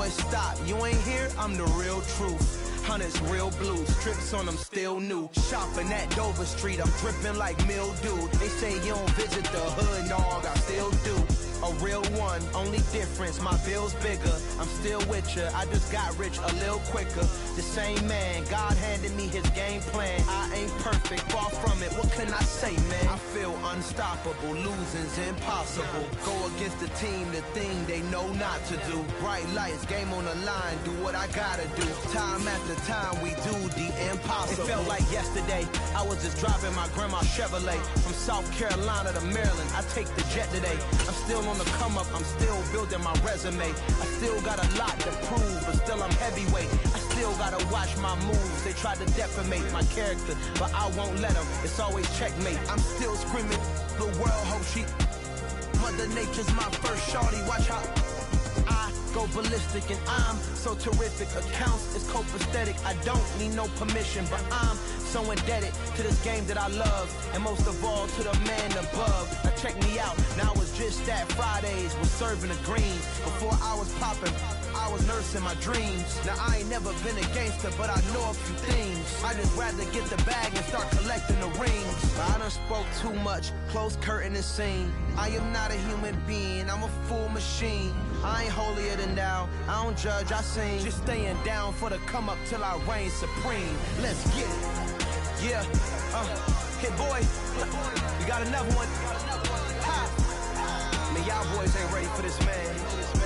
going stop. You ain't here, I'm the real truth. Hunters, real blue, strips on them still new. Shopping at Dover Street, I'm dripping like mildew. They say you don't visit the hood, dog, I still do. A real one, only difference, my bill's bigger. I'm still with ya, I just got rich a little quicker. The same man, God handed me his game plan. I ain't perfect, far from it, what can I say, man? I feel unstoppable, losing's impossible. Go against the team, the thing they know not to do. Bright lights, game on the line, do what I gotta do. Time after time, we do the impossible. It felt like yesterday, I was just driving my grandma's Chevrolet. From South Carolina to Maryland, I take the jet today. I'm still on the come up, I'm still building my resume. I still got a lot to prove, but still I'm heavyweight. I still gotta watch my moves. They try to defamate my character, but I won't let them. It's always checkmate. I'm still screaming, the world hope she. Mother Nature's my first shorty. Watch how I go ballistic, and I'm so terrific. Accounts is copacetic. I don't need no permission, but I'm so indebted to this game that I love, and most of all to the man above. Now check me out, now it's just that Fridays was serving the greens. Before I was popping, I was nursing my dreams. Now I ain't never been a gangster, but I know a few things. I just rather get the bag and start collecting the rings. But I done spoke too much, close curtain and scene. I am not a human being, I'm a full machine. I ain't holier than thou, I don't judge, I sing. Just staying down for the come up till I reign supreme. Let's get it. Yeah, hit boy, you got another one. Ha. Man, y'all boys ain't ready for this, man.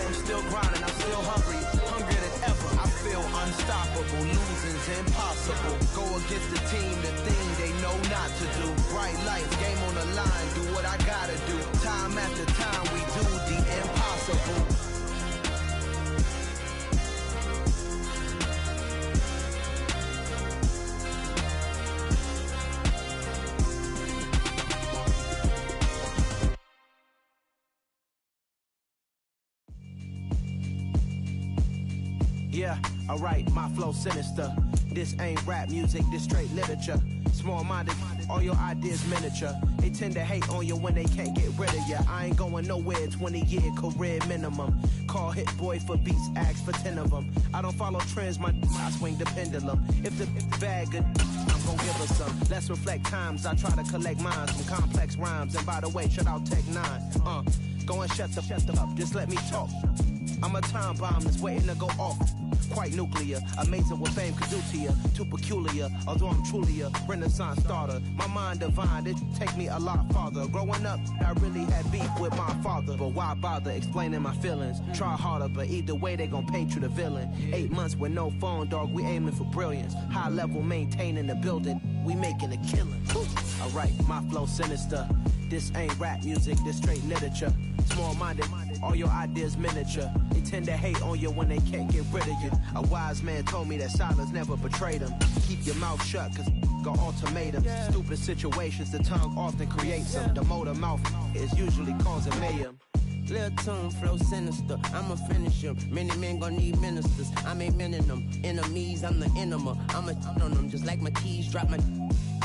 I'm still grinding, I'm still hungry, hungrier than ever. I feel unstoppable, losing's impossible. Go against the team, the thing they know not to do. Bright lights, game on the line, do what I gotta do. Time after time, we do the impossible. Yeah, alright, my flow sinister. This ain't rap music, this straight literature. Small-minded, all your ideas miniature. They tend to hate on you when they can't get rid of you. I ain't going nowhere, 20-year career minimum. Call Hit Boy for beats, ask for 10 of them. I don't follow trends, I swing the pendulum. If the bag good, I'm gon' give her some. Let's reflect times, I try to collect minds from complex rhymes. And by the way, shout out Tech 9. Go and shut the up, just let me talk. I'm a time bomb that's waiting to go off. Quite nuclear, amazing what fame could do to you. Too peculiar, although I'm truly a renaissance starter. My mind divine, it take me a lot farther. Growing up, I really had beef with my father. But why bother explaining my feelings? Try harder, but either way they gon' paint you the villain. 8 months with no phone, dog, we aiming for brilliance. High level maintaining the building, we making a killing. Alright, my flow sinister. This ain't rap music, this straight literature. Small-minded, all your ideas miniature. They tend to hate on you when they can't get rid of you. A wise man told me that silence never betrayed him. Keep your mouth shut, cause got ultimatums. Stupid situations, the tongue often creates them. The motor mouth is usually causing mayhem. Lil' tune, flow sinister, I'ma finish him. Many men gon' need ministers, I'm aiming them. Enemies, I'm the enema. I'ma on them, just like my keys, drop my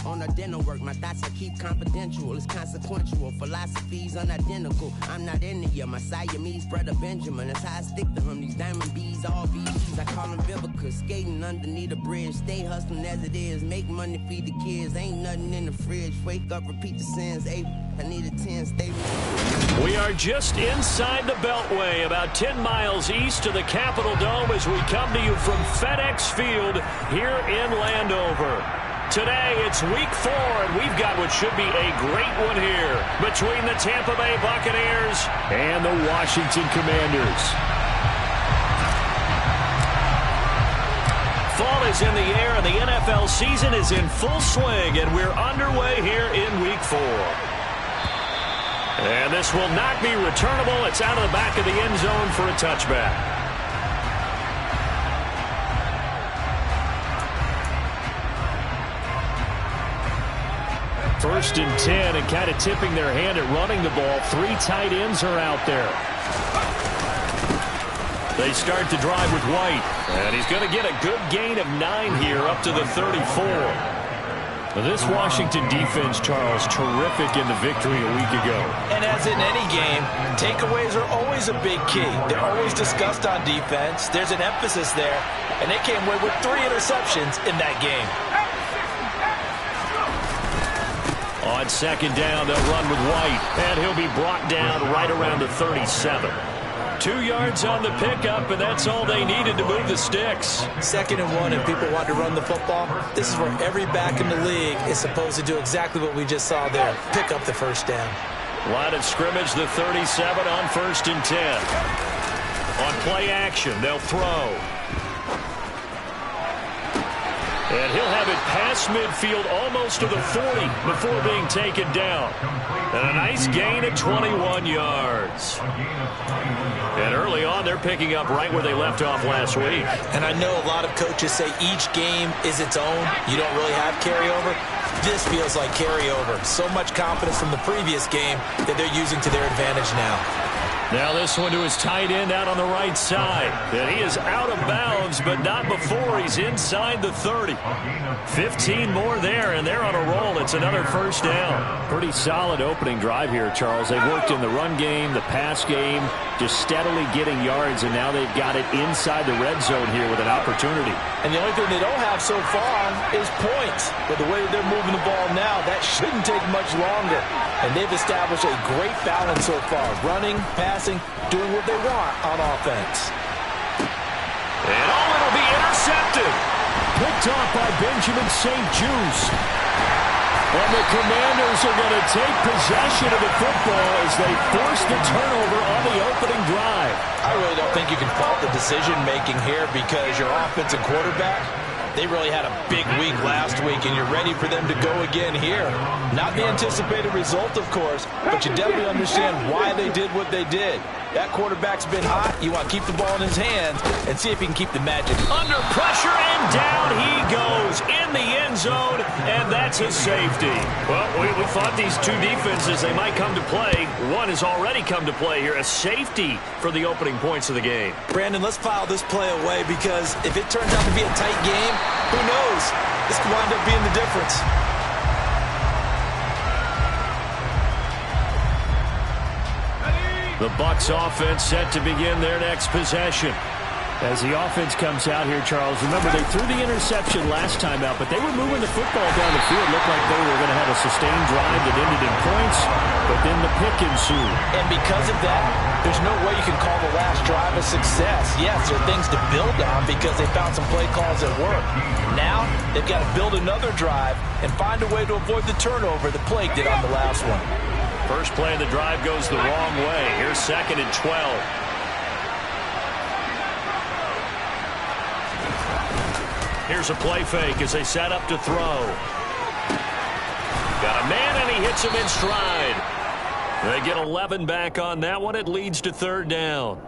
on the dinner work. My thoughts I keep confidential, it's consequential. Philosophies unidentical, I'm not into you. My Siamese brother Benjamin, that's how I stick to him. These diamond bees, all BEs, I call them Vivica. Skating underneath the bridge, stay hustling as it is. Make money, feed the kids, ain't nothing in the fridge. Wake up, repeat the sins, I need a 10, stay. We are just inside the Beltway, about 10 miles east of the Capitol Dome as we come to you from FedEx Field here in Landover. Today, it's week 4, and we've got what should be a great one here between the Tampa Bay Buccaneers and the Washington Commanders. Fall is in the air, and the NFL season is in full swing, and we're underway here in week 4. And this will not be returnable. It's out of the back of the end zone for a touchback. First and 10, and kind of tipping their hand at running the ball. 3 tight ends are out there. They start to drive with White, and he's going to get a good gain of 9 here up to the 34. Well, this Washington defense, Charles, terrific in the victory a week ago. And as in any game, takeaways are always a big key. They're always discussed on defense. There's an emphasis there, and they came away with 3 interceptions in that game. On second down, they'll run with White, and he'll be brought down right around the 37. 2 yards on the pickup, and that's all they needed to move the sticks. 2nd and 1, and people want to run the football. This is where every back in the league is supposed to do exactly what we just saw there. Pick up the first down. Line of scrimmage, the 37 on 1st and 10. On play action, they'll throw. And he'll have it past midfield almost to the 40 before being taken down. And a nice gain at 21 yards. And early on, they're picking up right where they left off last week. And I know a lot of coaches say each game is its own. You don't really have carryover. This feels like carryover. So much confidence from the previous game that they're using to their advantage now. Now this one to his tight end out on the right side. And he is out of bounds, but not before he's inside the 30. 15 more there, and they're on a roll. It's another first down. Pretty solid opening drive here, Charles. They've worked in the run game, the pass game, just steadily getting yards, and now they've got it inside the red zone here with an opportunity. And the only thing they don't have so far is points. But the way that they're moving the ball now, that shouldn't take much longer. And they've established a great balance so far. Running, passing, doing what they want on offense. And it'll be intercepted. Picked off by Benjamin St. Juste. And the Commanders are going to take possession of the football as they force the turnover on the opening drive. I really don't think you can fault the decision-making here because your offensive quarterback, they really had a big week last week, and you're ready for them to go again here. Not the anticipated result, of course, but you definitely understand why they did what they did. That quarterback's been hot. You want to keep the ball in his hands and see if he can keep the magic. Under pressure, and down he goes in the end zone, and that's a safety. Well, we thought these two defenses, they might come to play. One has already come to play here, a safety for the opening points of the game. Brandon, let's file this play away because if it turns out to be a tight game, who knows? This could wind up being the difference. The Bucs offense set to begin their next possession. As the offense comes out here, Charles, remember they threw the interception last time out, but they were moving the football down the field. Looked like they were going to have a sustained drive that ended in points, but then the pick ensued. And because of that, there's no way you can call the last drive a success. Yes, there are things to build on because they found some play calls that work. Now, they've got to build another drive and find a way to avoid the turnover the Plague did on the last one. First play of the drive goes the wrong way. Here's 2nd and 12. Here's a play fake as they set up to throw. Got a man, and he hits him in stride. They get 11 back on that one. It leads to 3rd down.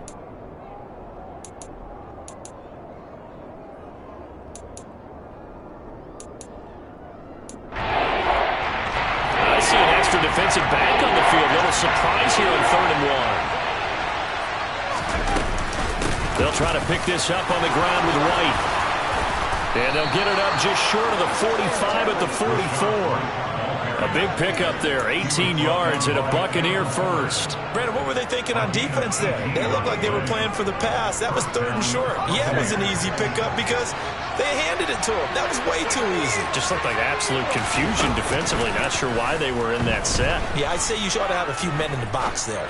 I see an extra defensive back on the field. Little surprise here on 3rd and 1. They'll try to pick this up on the ground with White. And they'll get it up just short of the 45 at the 44. A big pickup there, 18 yards and a Buccaneer first. Brandon, what were they thinking on defense there? They looked like they were playing for the pass. That was 3rd and short. Yeah, it was an easy pickup because they handed it to him. That was way too easy. Just looked like absolute confusion defensively. Not sure why they were in that set. Yeah, I'd say you ought to have a few men in the box there.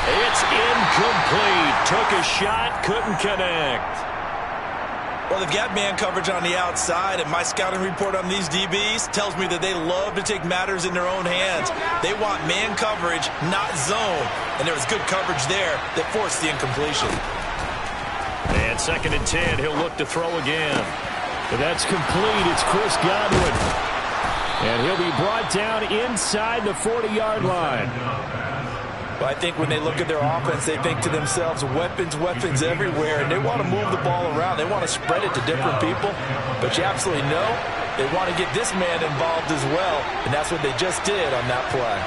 It's incomplete. Took a shot, couldn't connect. Well, they've got man coverage on the outside, and my scouting report on these DBs tells me that they love to take matters in their own hands. They want man coverage, not zone. And there was good coverage there that forced the incompletion. And 2nd and 10, he'll look to throw again. But that's complete. It's Chris Godwin. And he'll be brought down inside the 40-yard line. Well, I think when they look at their offense, they think to themselves, weapons, weapons everywhere, and they want to move the ball around. They want to spread it to different people, but you absolutely know they want to get this man involved as well, and that's what they just did on that play.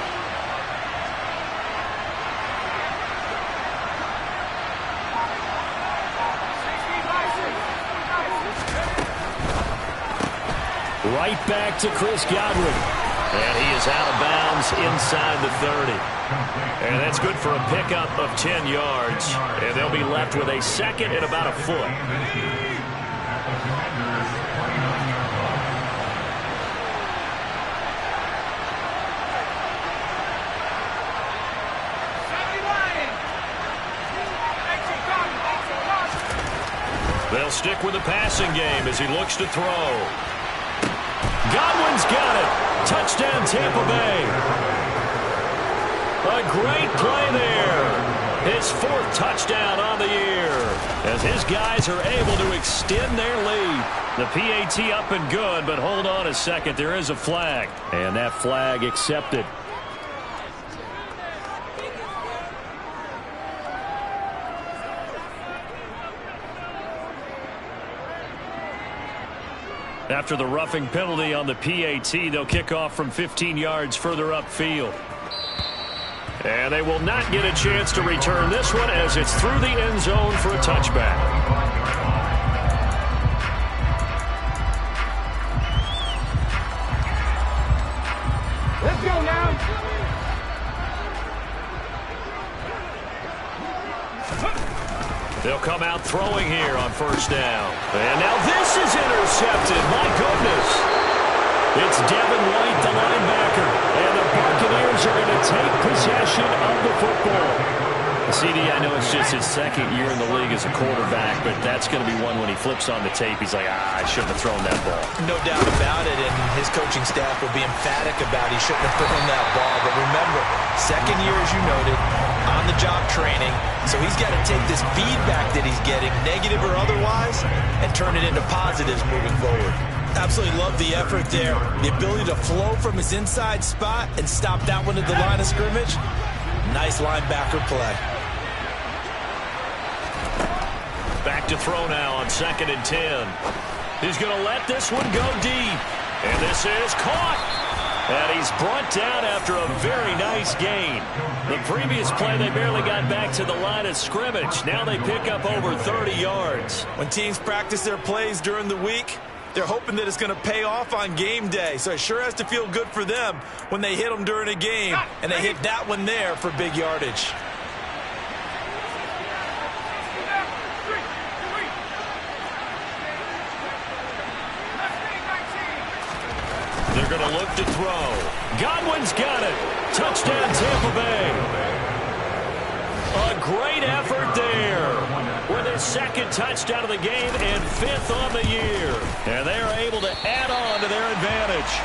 Right back to Chris Godwin. And he is out of bounds inside the 30. And that's good for a pickup of 10 yards. And they'll be left with a second and about a foot. They'll stick with the passing game as he looks to throw. Godwin's got it. Touchdown, Tampa Bay. A great play there. His 4th touchdown on the year as his guys are able to extend their lead. The PAT up and good, but hold on a second. There is a flag, and that flag accepted. After the roughing penalty on the PAT, they'll kick off from 15 yards further upfield. And they will not get a chance to return this one as it's through the end zone for a touchback. Let's go now. They'll come out throwing here on first down. And now this is intercepted. My goodness. It's Devin White, the linebacker. And the Buccaneers are going to take possession of the football. CD, I know it's just his 2nd year in the league as a quarterback, but that's going to be one when he flips on the tape. He's like, I shouldn't have thrown that ball. No doubt about it, and his coaching staff will be emphatic about he shouldn't have thrown that ball. But remember, 2nd year, as you noted, on-the-job training, so he's got to take this feedback that he's getting, negative or otherwise, and turn it into positives moving forward. Absolutely love the effort there. The ability to flow from his inside spot and stop that one at the line of scrimmage. Nice linebacker play. Back to throw now on 2nd and 10. He's going to let this one go deep. And this is caught. And he's brought down after a very nice gain. The previous play, they barely got back to the line of scrimmage. Now they pick up over 30 yards. When teams practice their plays during the week, they're hoping that it's going to pay off on game day. So it sure has to feel good for them when they hit them during a game. And they hit that one there for big yardage. They're going to look to throw. Godwin's got it. Touchdown, Tampa Bay. A great effort there with his 2nd touchdown of the game and 5th on the year. And they are able to add on to their advantage.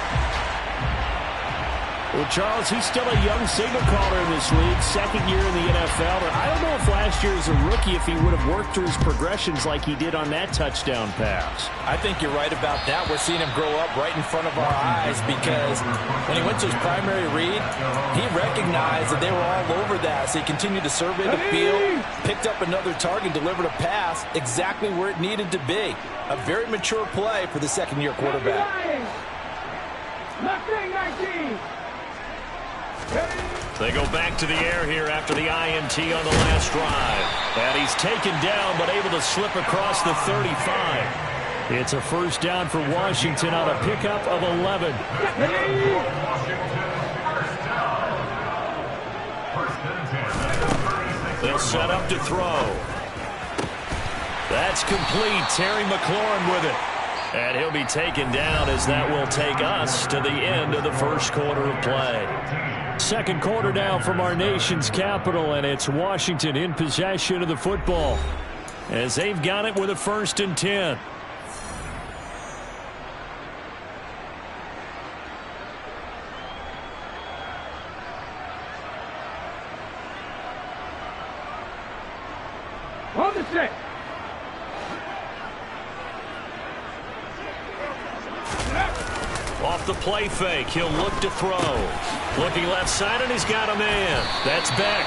Well, Charles, he's still a young signal caller in this league, 2nd year in the NFL. But I don't know if last year as a rookie if he would have worked through his progressions like he did on that touchdown pass. I think you're right about that. We're seeing him grow up right in front of our eyes because when he went to his primary read, he recognized that they were all over that. So he continued to survey the field, picked up another target, delivered a pass exactly where it needed to be. A very mature play for the 2nd-year quarterback. Left wing 19. They go back to the air here after the INT on the last drive. And he's taken down but able to slip across the 35. It's a first down for Washington on a pickup of 11. They'll set up to throw. That's complete. Terry McLaurin with it. And he'll be taken down as that will take us to the end of the first quarter of play. 2nd quarter now from our nation's capital, and it's Washington in possession of the football as they've got it with a 1st and 10. On the set. Off the play fake, he'll look to throw. Looking left side, and he's got a man. That's Beck.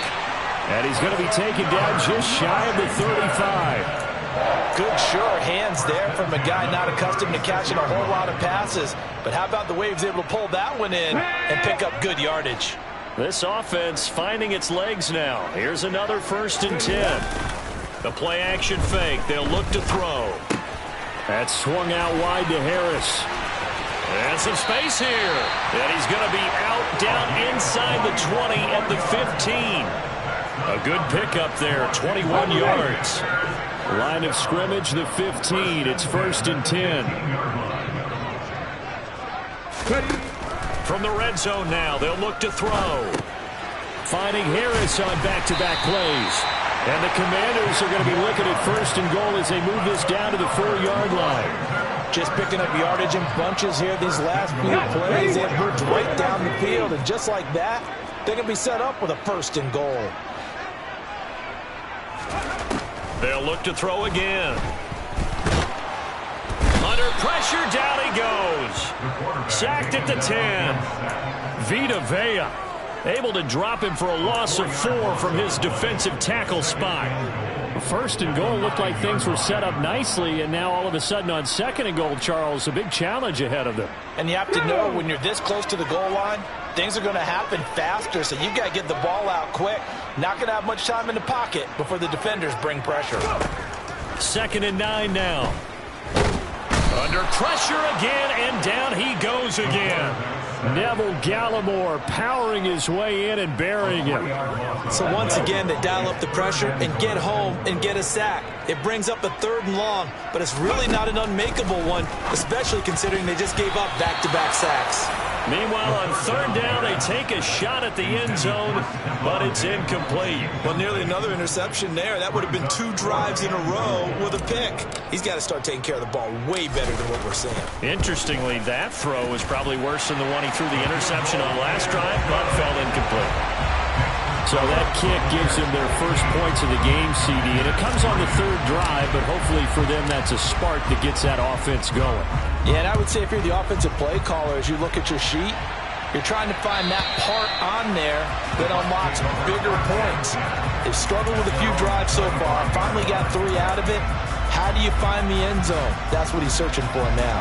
And he's going to be taken down just shy of the 35. Good, sure hands there from a guy not accustomed to catching a whole lot of passes. But how about the way he was able to pull that one in and pick up good yardage? This offense finding its legs now. Here's another 1st and 10. The play action fake. They'll look to throw. That's swung out wide to Harris. And some space here. And he's going to be out down inside the 20 at the 15. A good pickup there, 21 yards. Line of scrimmage, the 15. It's 1st and 10. From the red zone now, they'll look to throw. Finding Harris on back-to-back plays. And the Commanders are going to be looking at 1st and goal as they move this down to the 4-yard line. Just picking up yardage in bunches here. These last few plays, they've moved right down the field. And just like that, they're going to be set up with a 1st and goal. They'll look to throw again. Under pressure, down he goes. Sacked at the 10. Vita Vea able to drop him for a loss of 4 from his defensive tackle spot. 1st and goal looked like things were set up nicely, and now all of a sudden on 2nd and goal, Charles, a big challenge ahead of them. And you have to know when you're this close to the goal line, things are going to happen faster, so you've got to get the ball out quick. Not going to have much time in the pocket before the defenders bring pressure. 2nd and 9 now. Under pressure again, and down he goes again. Neville Gallimore powering his way in and burying him. So once again, they dial up the pressure and get home and get a sack. It brings up a 3rd and long, but it's really not an unmakeable one, especially considering they just gave up back-to-back sacks. Meanwhile, on 3rd down, they take a shot at the end zone, but it's incomplete. Well, nearly another interception there. That would have been 2 drives in a row with a pick. He's got to start taking care of the ball way better than what we're seeing. Interestingly, that throw was probably worse than the one he threw the interception on last drive, but fell incomplete. So that kick gives them their first points of the game, CD, and it comes on the 3rd drive, but hopefully for them that's a spark that gets that offense going. Yeah, and I would say if you're the offensive play caller, as you look at your sheet, you're trying to find that part on there that unlocks bigger points. They've struggled with a few drives so far, finally got 3 out of it. How do you find the end zone? That's what he's searching for now.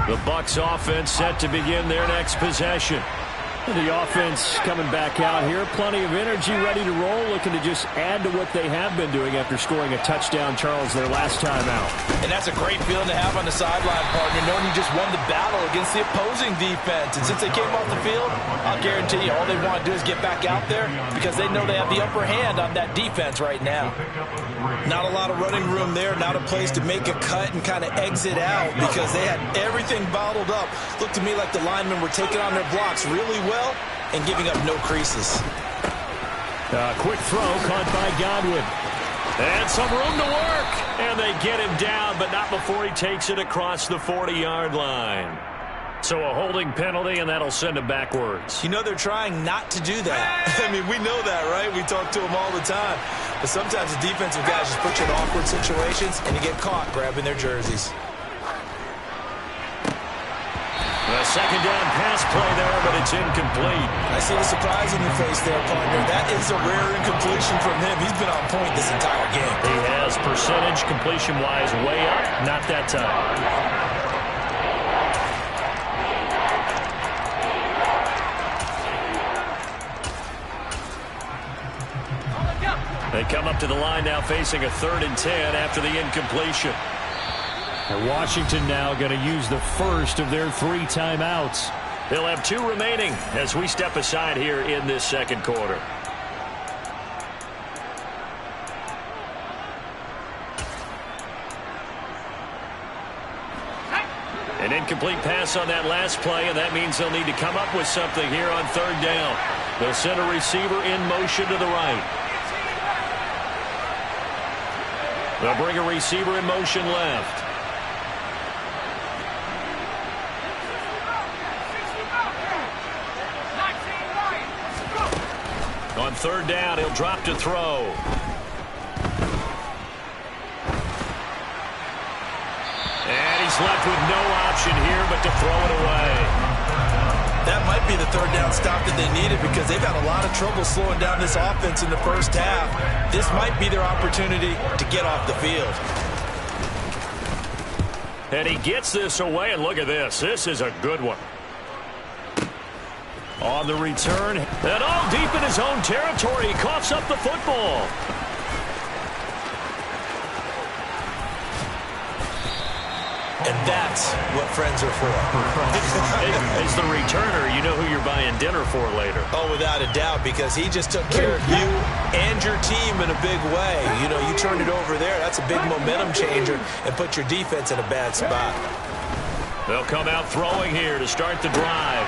The Bucs offense set to begin their next possession. The offense coming back out here. Plenty of energy, ready to roll, looking to just add to what they have been doing after scoring a touchdown, Charles, their last time out. And that's a great feeling to have on the sideline, partner, knowing you just won the battle against the opposing defense. And since they came off the field, I'll guarantee you all they want to do is get back out there because they know they have the upper hand on that defense right now. Not a lot of running room there, not a place to make a cut and kind of exit out because they had everything bottled up. Looked to me like the linemen were taking on their blocks really well and giving up no creases. Quick throw caught by Godwin. And some room to work. And they get him down, but not before he takes it across the 40-yard line. So a holding penalty, and that'll send him backwards. You know they're trying not to do that. I mean, we know that, right? We talk to them all the time. But sometimes the defensive guys just put you in awkward situations, and you get caught grabbing their jerseys. A 2nd down pass play there, but it's incomplete. I see the surprise on your face there, partner. That is a rare incompletion from him. He's been on point this entire game. He has percentage completion-wise way up. Not that time. They come up to the line now facing a 3rd and 10 after the incompletion. And Washington now going to use the first of their 3 timeouts. They'll have 2 remaining as we step aside here in this 2nd quarter. An incomplete pass on that last play, and that means they'll need to come up with something here on 3rd down. They'll send a receiver in motion to the right. They'll bring a receiver in motion left. On 3rd down, he'll drop to throw. And he's left with no option here but to throw it away. That might be the 3rd down stop that they needed because they've had a lot of trouble slowing down this offense in the first half. This might be their opportunity to get off the field. And he gets this away, and look at this. This is a good one. On the return, and all deep in his own territory, he coughs up the football. And that's what friends are for. As the returner, you know who you're buying dinner for later. Oh, without a doubt, because he just took care of you and your team in a big way. You know, you turned it over there. That's a big momentum changer and put your defense in a bad spot. They'll come out throwing here to start the drive.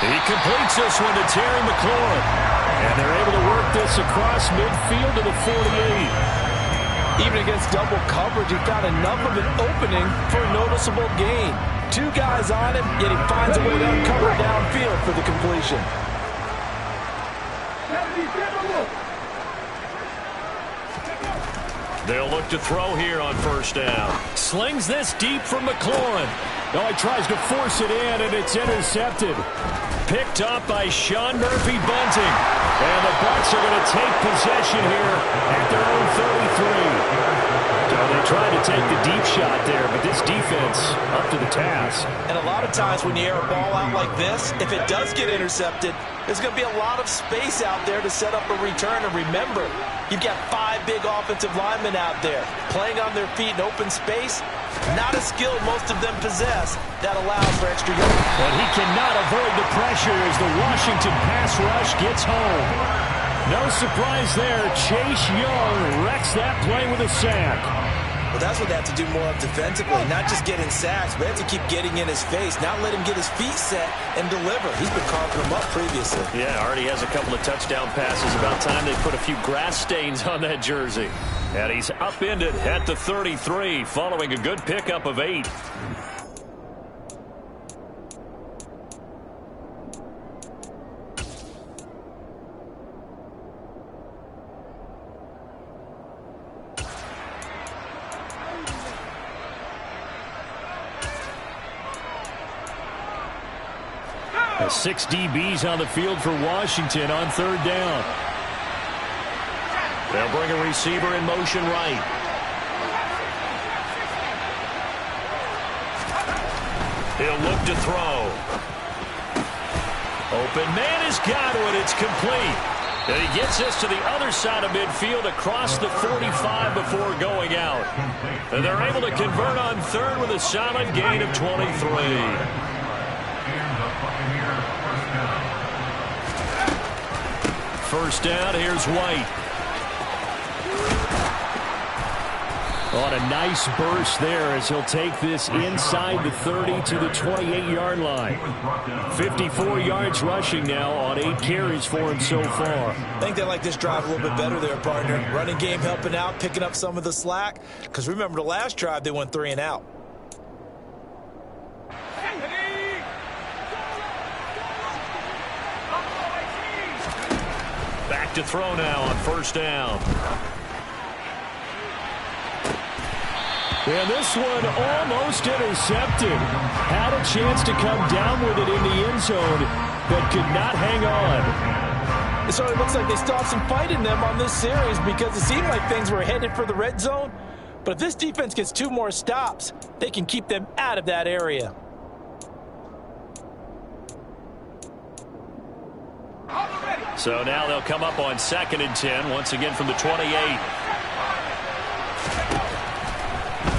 He completes this one to Terry McLaurin. And they're able to work this across midfield to the 48. Even against double coverage, he found enough of an opening for a noticeable gain. 2 guys on him, yet he finds a way to uncover downfield for the completion. They'll look to throw here on first down. Slings this deep from McLaurin. Oh, he tries to force it in, and it's intercepted. Picked up by Sean Murphy-Bunting. And the Bucs are going to take possession here at their own 33. So they tried to take the deep shot there, but this defense up to the task. And a lot of times when you air a ball out like this, if it does get intercepted, there's going to be a lot of space out there to set up a return. And remember, you've got 5 big offensive linemen out there playing on their feet in open space. Not a skill most of them possess that allows for extra yards. But he cannot avoid the pressure as the Washington pass rush gets home. No surprise there. Chase Young wrecks that play with a sack. Well, that's what they have to do more of defensively, not just getting sacks, but they have to keep getting in his face, not let him get his feet set and deliver. He's been carving them up previously. Yeah, already has a couple of touchdown passes. About time they put a few grass stains on that jersey. And he's upended at the 33 following a good pickup of 8. The 6 DBs on the field for Washington on third down. They'll bring a receiver in motion right. He'll look to throw. Open man is Godwin. It's complete. And he gets us to the other side of midfield across the 45 before going out. And they're able to convert on third with a solid gain of 23. First down, here's White. On a nice burst there as he'll take this inside the 30 to the 28-yard line. 54 yards rushing now on 8 carries for him so far. I think they like this drive a little bit better there, partner. Running game helping out, picking up some of the slack. Because remember the last drive, they went 3 and out. Back to throw now on first down. And this one almost intercepted. Had a chance to come down with it in the end zone, but could not hang on. So it looks like they still have some fight in them on this series because it seemed like things were headed for the red zone. But if this defense gets 2 more stops, they can keep them out of that area. So now they'll come up on 2nd and 10, once again from the 28.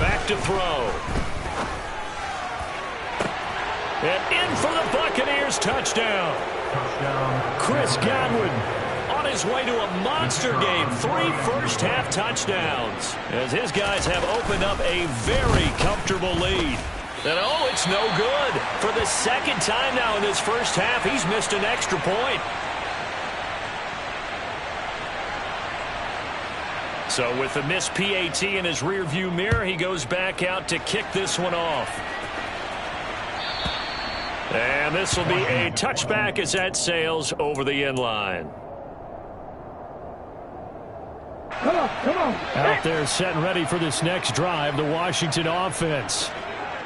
Back to throw. And in for the Buccaneers touchdown. Chris Godwin on his way to a monster game. 3 first-half touchdowns as his guys have opened up a very comfortable lead. And oh, it's no good. For the 2nd time now in this first half, he's missed an extra point. So with the missed PAT in his rearview mirror, he goes back out to kick this one off. And this will be a touchback as that sails over the end line. Come on. Out there set and ready for this next drive, the Washington offense.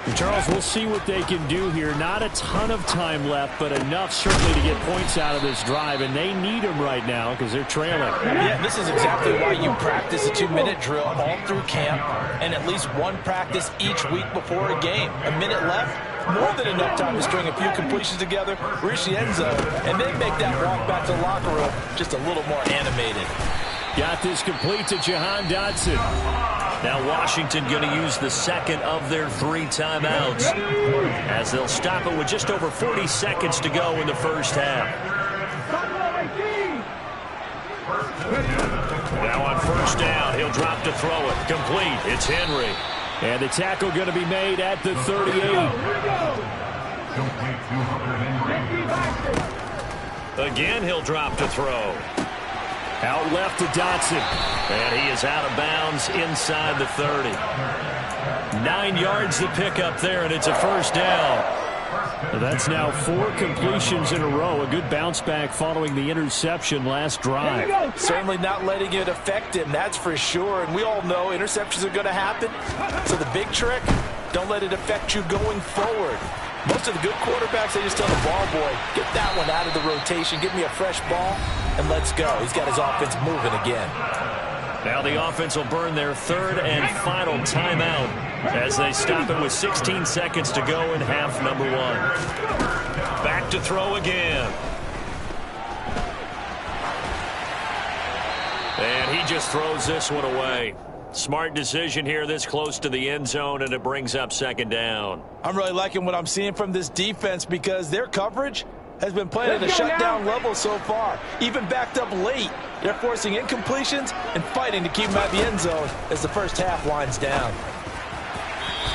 And Charles, we'll see what they can do here. Not a ton of time left, but enough certainly to get points out of this drive, and they need them right now because they're trailing. Yeah, this is exactly why you practice a 2-minute drill all through camp and at least 1 practice each week before a game. A minute left, more than enough time to string a few completions together, reach the end zone, and then make that walk back to the locker room just a little more animated. Got this complete to Jahan Dotson. Now Washington going to use the second of their 3 timeouts as they'll stop it with just over 40 seconds to go in the first half. Now on first down, he'll drop to throw it. Complete. It's Henry. And the tackle going to be made at the 38. Again, he'll drop to throw. Out left to Dotson. And he is out of bounds inside the 30. 9 yards to pick up there, and it's a first down. That's now 4 completions in a row. A good bounce back following the interception last drive. Certainly not letting it affect him, that's for sure. And we all know interceptions are going to happen. So the big trick, don't let it affect you going forward. Most of the good quarterbacks, they just tell the ball boy, get that one out of the rotation, give me a fresh ball, and let's go. He's got his offense moving again. Now the offense will burn their 3rd and final timeout as they stop it with 16 seconds to go in half number 1. Back to throw again. And he just throws this one away. Smart decision here this close to the end zone, and it brings up second down. I'm really liking what I'm seeing from this defense because their coverage has been playing at a shutdown level so far. Even backed up late, they're forcing incompletions and fighting to keep them out of the end zone as the first half winds down.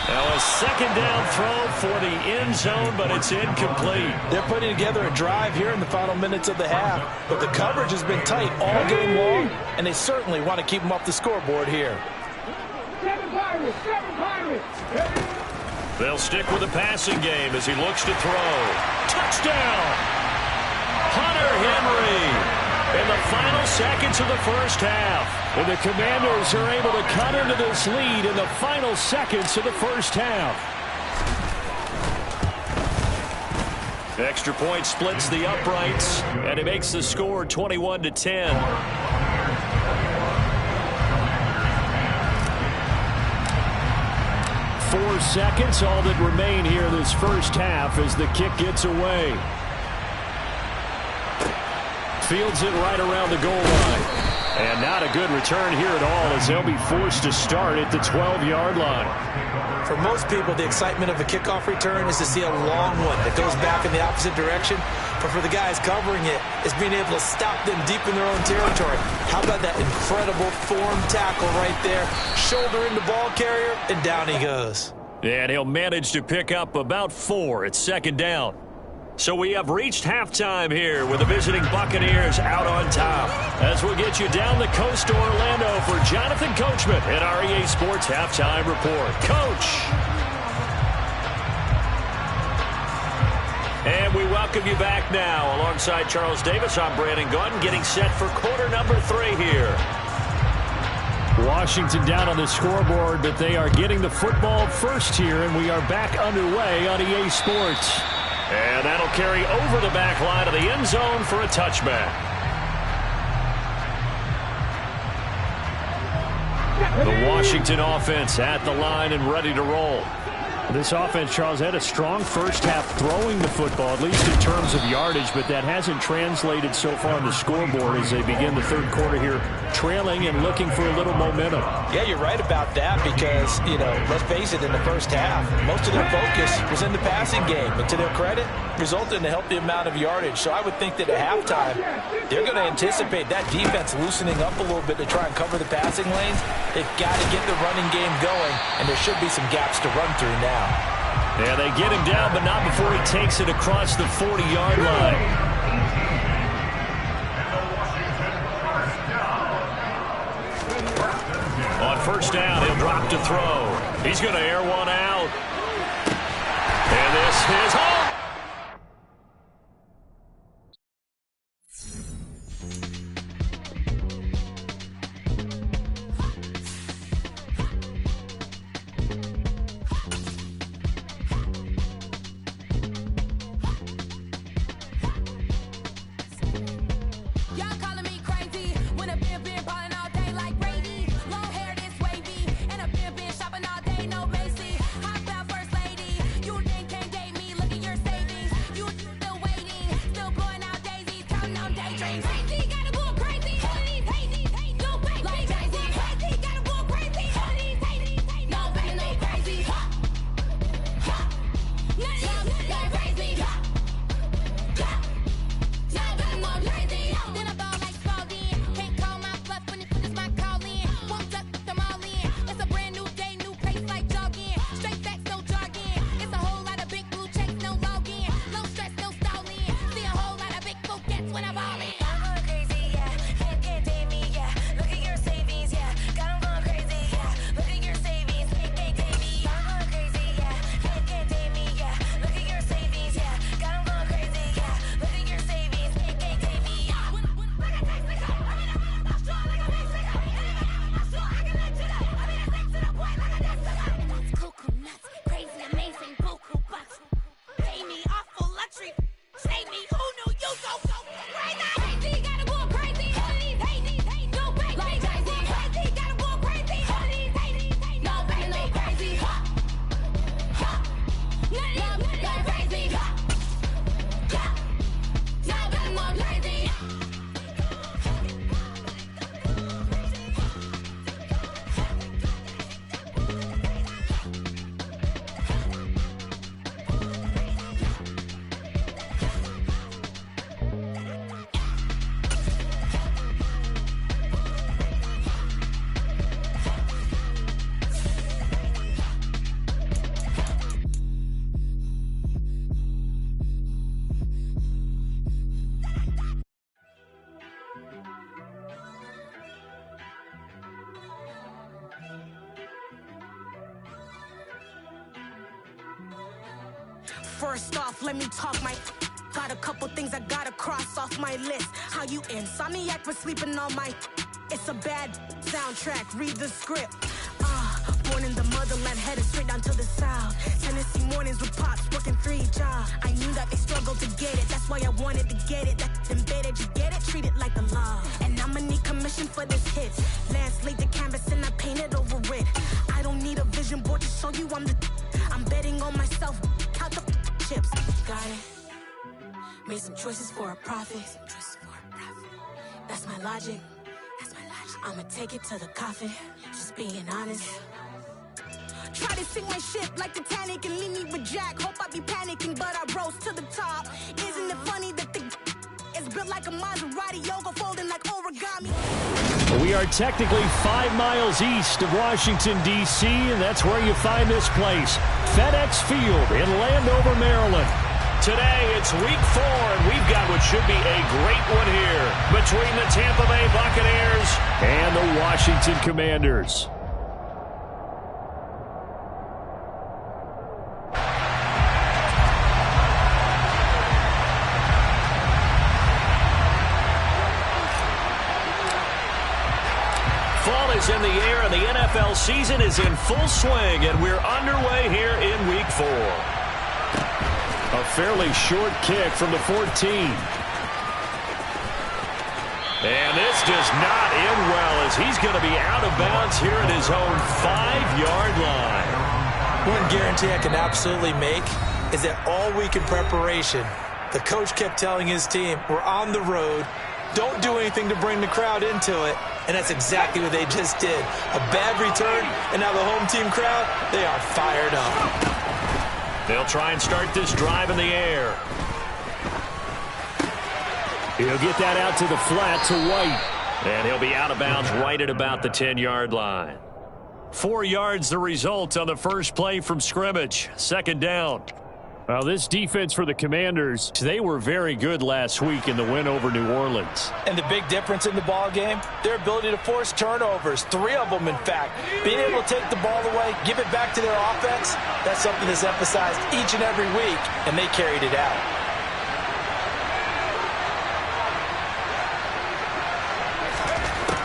Now a second down throw for the end zone, but it's incomplete. They're putting together a drive here in the final minutes of the half, but the coverage has been tight all game long, and they certainly want to keep them off the scoreboard here. They'll stick with the passing game as he looks to throw. Touchdown! Hunter Henry in the final seconds of the first half. And the Commanders are able to cut into this lead in the final seconds of the first half. Extra point splits the uprights, and it makes the score 21-10. 4 seconds, all that remain here this first half as the kick gets away. Fields it right around the goal line. And not a good return here at all as they'll be forced to start at the 12-yard line. For most people, the excitement of a kickoff return is to see a long one that goes back in the opposite direction. But for the guys covering it, it's being able to stop them deep in their own territory. How about that incredible form tackle right there? Shoulder into ball carrier, and down he goes. And he'll manage to pick up about 4 at second down. So we have reached halftime here with the visiting Buccaneers out on top. As we'll get you down the coast to Orlando for Jonathan Coachman at our EA Sports Halftime Report. Coach! And we welcome you back now. Alongside Charles Davis, I'm Brandon Gautin, getting set for quarter number 3 here. Washington down on the scoreboard, but they are getting the football first here, and we are back underway on EA Sports. And that'll carry over the back line of the end zone for a touchback. The Washington offense at the line and ready to roll. This offense, Charles, had a strong first half throwing the football, at least in terms of yardage, but that hasn't translated so far on the scoreboard as they begin the third quarter here, trailing and looking for a little momentum. Yeah, you're right about that because, let's face it, in the first half, most of their focus was in the passing game. But to their credit, resulted in a healthy amount of yardage. So I would think that at halftime, they're going to anticipate that defense loosening up a little bit to try and cover the passing lanes. They've got to get the running game going, and there should be some gaps to run through now. Yeah, they get him down, but not before he takes it across the 40-yard line. On first down, he'll drop to throw. He's going to air one out. And this is home. Shopping all day, no Macy. Hop out first lady. You think can't date me? Look First off, let me talk my... Got a couple things I gotta cross off my list. How you insomniac for sleeping on my... It's a bad soundtrack, read the script. Born in the motherland, headed straight down to the south. Tennessee mornings with pops, working 3 jobs. I knew that they struggled to get it, that's why I wanted to get it. That's embedded, you get it? Treat it like a law. And I'ma need commission for this hit. Lance laid the canvas and I painted over it. I don't need a vision board to show you I'm the... I'm betting on myself, count the chips. Got it. Made some choices for a profit. That's my logic. I'ma take it to the coffin, just being honest. Try to sink my ship like Titanic and leave me with Jack. Hope I be panicking, but I rose to the top. Isn't it funny that the is built like a Maserati, yoga folding like origami? We are technically 5 miles east of Washington, D.C., and that's where you find this place, FedEx Field in Landover, Maryland. Today, it's week 4, and we've got what should be a great one here between the Tampa Bay Buccaneers and the Washington Commanders. Fall is in the air, and the NFL season is in full swing, and we're underway here in week 4. A fairly short kick from the 14. And this does not end well as he's going to be out of bounds here at his own 5-yard line. One guarantee I can absolutely make is that all week in preparation, the coach kept telling his team, we're on the road, don't do anything to bring the crowd into it. And that's exactly what they just did. A bad return, and now the home team crowd, they are fired up. They'll try and start this drive in the air. He'll get that out to the flat to White. And he'll be out of bounds right at about the 10-yard line. 4 yards the result on the first play from scrimmage. Second down. Well, this defense for the Commanders, they were very good last week in the win over New Orleans. And the big difference in the ball game, their ability to force turnovers, 3 of them in fact. Being able to take the ball away, give it back to their offense, that's something that's emphasized each and every week, and they carried it out.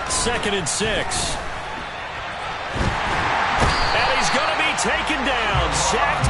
Second and 6. And he's going to be taken down, sacked.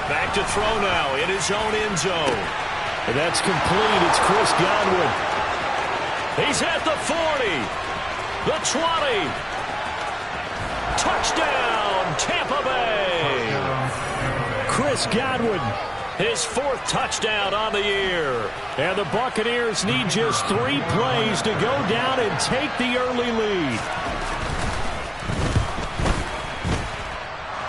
Back to throw now in his own end zone. And that's complete. It's Chris Godwin. He's at the 40. The 20. Touchdown, Tampa Bay. Chris Godwin, his 4th touchdown on the year. And the Buccaneers need just 3 plays to go down and take the early lead.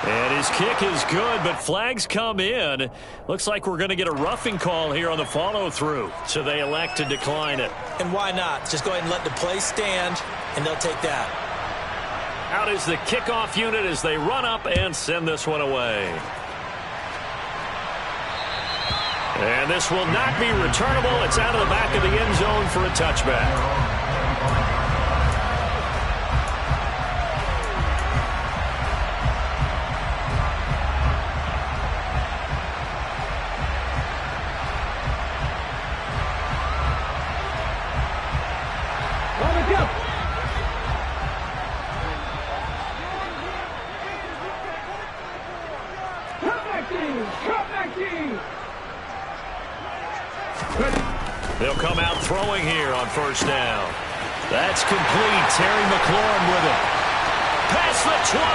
And his kick is good, but flags come in. Looks like we're going to get a roughing call here on the follow-through. So they elect to decline it. And why not? Just go ahead and let the play stand, and they'll take that. Out is the kickoff unit as they run up and send this one away. And this will not be returnable. It's out of the back of the end zone for a touchback. They'll come out throwing here on first down. That's complete. Terry McLaurin with it. Past the 20.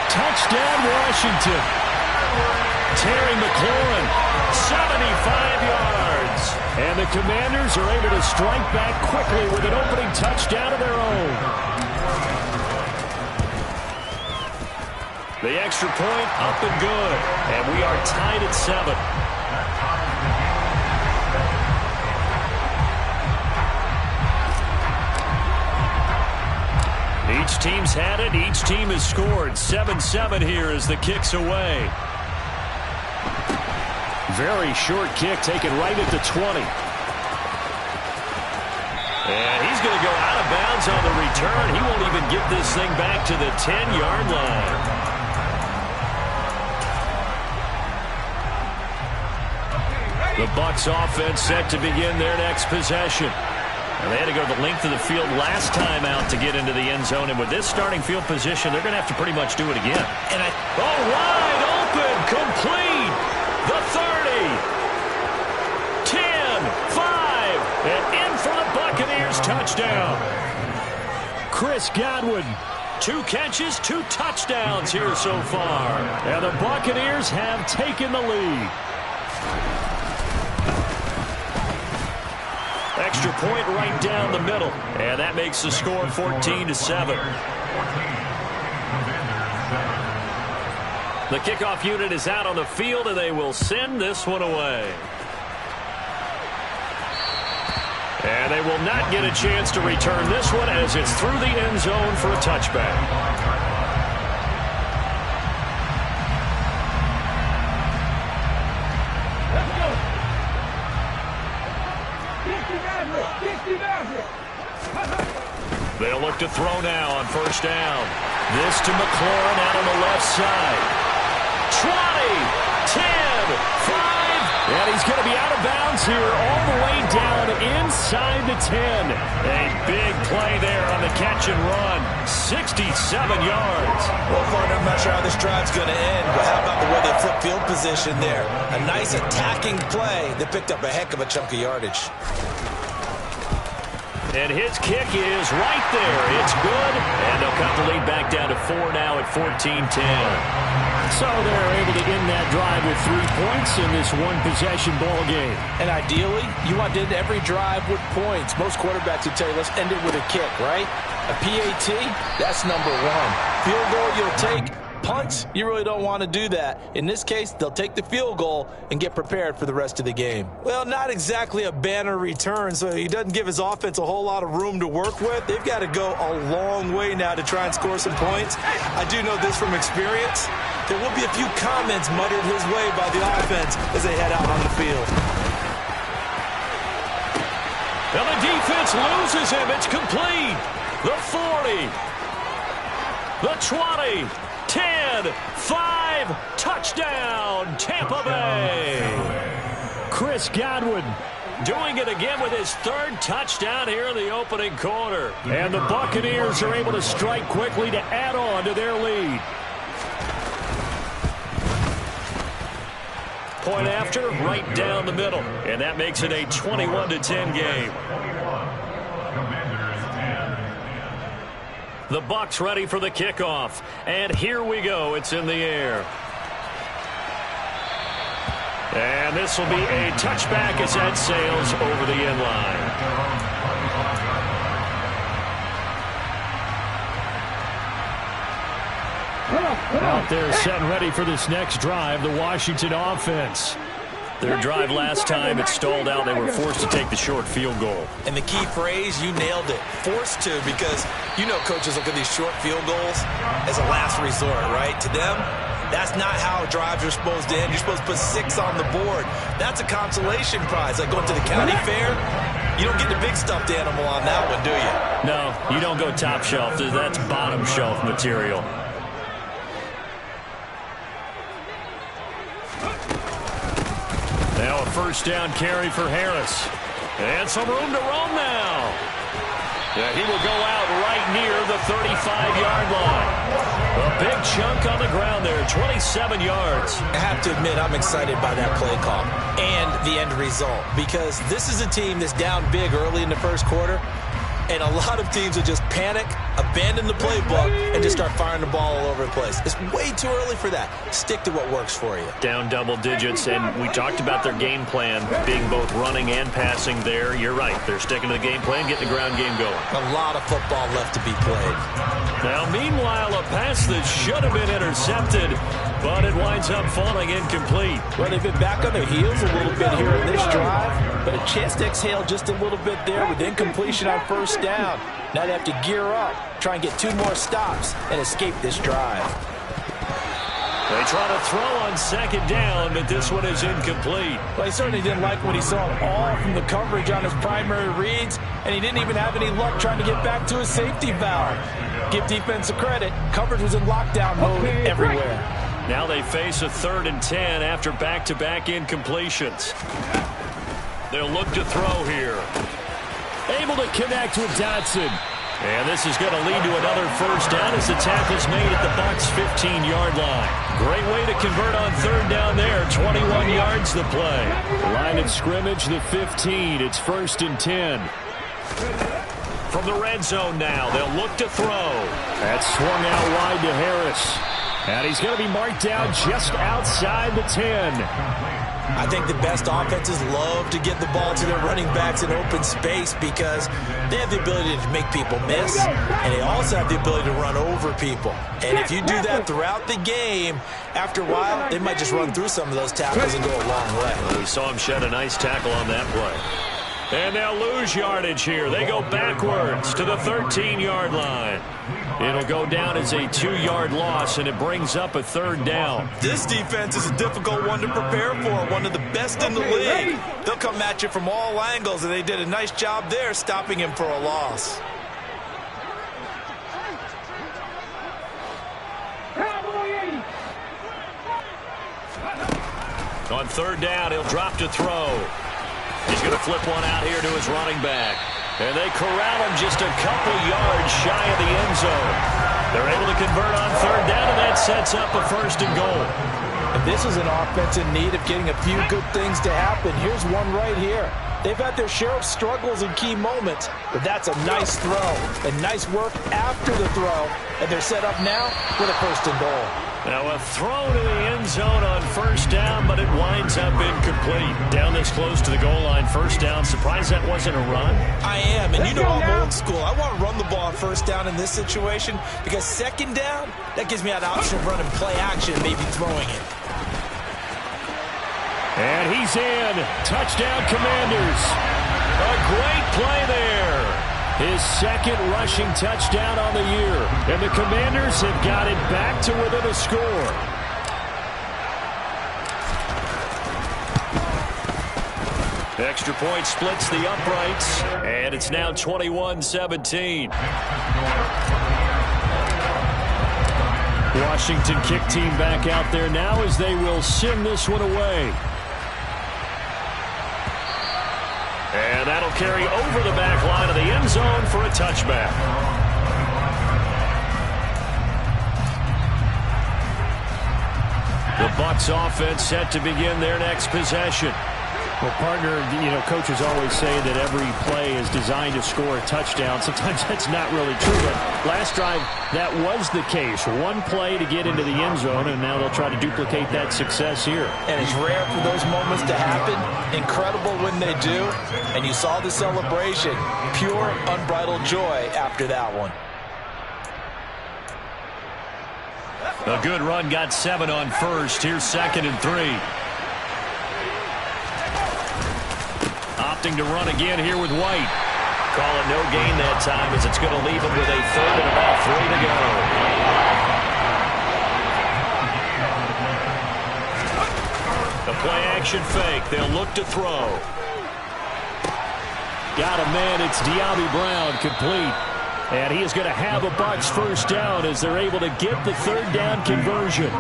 Touchdown, Washington. Terry McLaurin, 75 yards. And the Commanders are able to strike back quickly with an opening touchdown of their own. The extra point up and good. And we are tied at 7. Each team's had it. Each team has scored. 7-7 here as the kick's away. Very short kick taken right at the 20. And he's going to go out of bounds on the return. He won't even get this thing back to the 10-yard line. The Bucs offense set to begin their next possession. And they had to go the length of the field last time out to get into the end zone. And with this starting field position, they're going to have to pretty much do it again. And wide open, complete. The 30. 10, 5, and in for the Buccaneers touchdown. Chris Godwin, 2 catches, 2 touchdowns here so far. And the Buccaneers have taken the lead. Extra point right down the middle. And that makes the score 14-7. The kickoff unit is out on the field, and they will send this one away. And they will not get a chance to return this one as it's through the end zone for a touchback. They'll look to throw now on first down. This to McLaurin out on the left side. 20, 10, 5, and he's going to be out of bounds here all the way down inside the 10. A big play there on the catch and run. 67 yards. Well, partner, I'm not sure how this drive's going to end, but how about the way they flip field position there? A nice attacking play that picked up a heck of a chunk of yardage. And his kick is right there. It's good. And they'll cut the lead back down to 4 now at 14-10. So they're able to end that drive with 3 points in this one-possession ball game. And ideally, you want to end every drive with points. Most quarterbacks would tell you, let's end it with a kick, right? A PAT, that's number 1. Field goal you'll take. Punts, you really don't want to do that. In this case, they'll take the field goal and get prepared for the rest of the game. Well, not exactly a banner return, so he doesn't give his offense a whole lot of room to work with. They've got to go a long way now to try and score some points. I do know this from experience. There will be a few comments muttered his way by the offense as they head out on the field. And the defense loses him. It's complete. The 40. The 20. 10, 5, touchdown, Tampa Bay. Chris Godwin doing it again with his 3rd touchdown here in the opening quarter. And the Buccaneers are able to strike quickly to add on to their lead. point after, right down the middle. And that makes it a 21-10 game. The Bucs ready for the kickoff. And here we go. It's in the air. And this will be a touchback as that sails over the end line. Out there set and ready for this next drive, the Washington offense. Their drive last time, it stalled out. They were forced to take the short field goal. And the key phrase, you nailed it, forced to, because you know coaches look at these short field goals as a last resort, right? To them, that's not how drives are supposed to end. You're supposed to put 6 on the board. That's a consolation prize, like going to the county fair. You don't get the big stuffed animal on that one, do you? No, you don't go top shelf. That's bottom shelf material. Now a first down carry for Harris. And some room to roam now. Yeah, he will go out right near the 35-yard line. A big chunk on the ground there, 27 yards. I have to admit, I'm excited by that play call and the end result, because this is a team that's down big early in the first quarter, and a lot of teams will just panic, abandon the playbook, and just start firing the ball all over the place. It's way too early for that. Stick to what works for you. Down double digits, and we talked about their game plan being both running and passing there. You're right. They're sticking to the game plan, getting the ground game going. A lot of football left to be played. Now, meanwhile, a pass that should have been intercepted, but it winds up falling incomplete. Well, they've been back on their heels a little bit here in this drive, but a chance to exhale just a little bit there with incompletion on first down. Now they have to gear up, try and get 2 more stops, and escape this drive. They try to throw on second down, but this one is incomplete. Well, he certainly didn't like what he saw all from the coverage on his primary reads, and he didn't even have any luck trying to get back to his safety valve. Give defense a credit. Coverage was in lockdown mode everywhere. Now they face a 3rd and 10 after back-to-back incompletions. They'll look to throw here. Able to connect with Dotson. And this is going to lead to another first down as the tackle's made at the Bucs' 15-yard line. Great way to convert on 3rd down there. 21 yards the play. Line of scrimmage, the 15. It's 1st and 10. From the red zone now, they'll look to throw. That's swung out wide to Harris. And he's going to be marked down just outside the 10. I think the best offenses love to get the ball to their running backs in open space because they have the ability to make people miss, and they also have the ability to run over people. And if you do that throughout the game, after a while, they might just run through some of those tackles and go a long way. Well, we saw him shed a nice tackle on that play. And they'll lose yardage here. They go backwards to the 13-yard line. It'll go down as a 2-yard loss, and it brings up a 3rd down. This defense is a difficult one to prepare for, one of the best in the league. They'll come at you from all angles, and they did a nice job there stopping him for a loss. On 3rd down, he'll drop to throw. He's going to flip one out here to his running back. And they corral him just a couple yards shy of the end zone. They're able to convert on 3rd down, and that sets up a 1st and goal. And this is an offense in need of getting a few good things to happen. Here's one right here. They've had their share of struggles in key moments, but that's a nice throw. And nice work after the throw. And they're set up now with a 1st and goal. Now a throw to the end zone on 1st down, but it winds up incomplete. Down this close to the goal line, 1st down. Surprised that wasn't a run? I am, and you know I'm old school. I want to run the ball on 1st down in this situation because 2nd down, that gives me an option of running play action, maybe throwing it. And he's in. Touchdown, Commanders. A great play there. His 2nd rushing touchdown on the year. And the Commanders have got it back to within a score. Extra point splits the uprights. And it's now 21-17. Washington kick team back out there now as they will send this one away. And that'll carry over the back line of the end zone for a touchback. The Bucs offense set to begin their next possession. Well, partner, coaches always say that every play is designed to score a touchdown. Sometimes that's not really true, but last drive, that was the case. One play to get into the end zone, and now they'll try to duplicate that success here. And it's rare for those moments to happen. Incredible when they do. And you saw the celebration. Pure, unbridled joy after that one. A good run got 7 on first. Here's 2nd and 3. Opting to run again here with White. Call it no gain that time as it's going to leave him with a 3rd and about 3 to go. A play-action fake. They'll look to throw. Got a man. It's Diaby Brown complete. And he is going to have a Bucs first down as they're able to get the 3rd down conversion.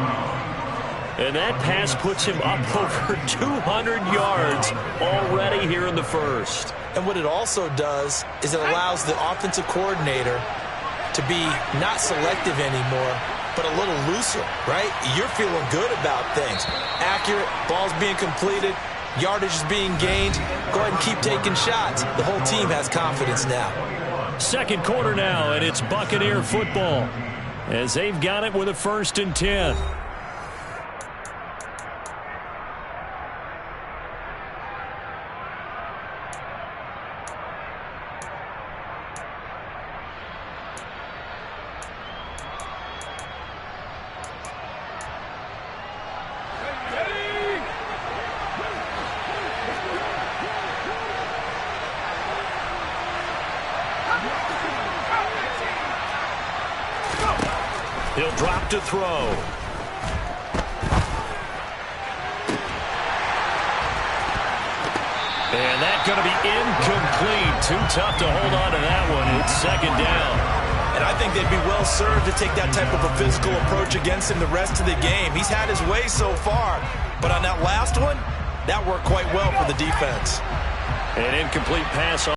And that pass puts him up over 200 yards already here in the first. And what it also does is it allows the offensive coordinator to be not selective anymore, but a little looser, right? You're feeling good about things. Accurate, balls being completed, yardage is being gained. Go ahead and keep taking shots. The whole team has confidence now. Second quarter now, and it's Buccaneer football as they've got it with a 1st and 10. He'll drop to throw. And that's going to be incomplete. Too tough to hold on to that one. It's 2nd down. And I think they'd be well served to take that type of a physical approach against him the rest of the game. He's had his way so far, but on that last one, that worked quite well for the defense. An incomplete pass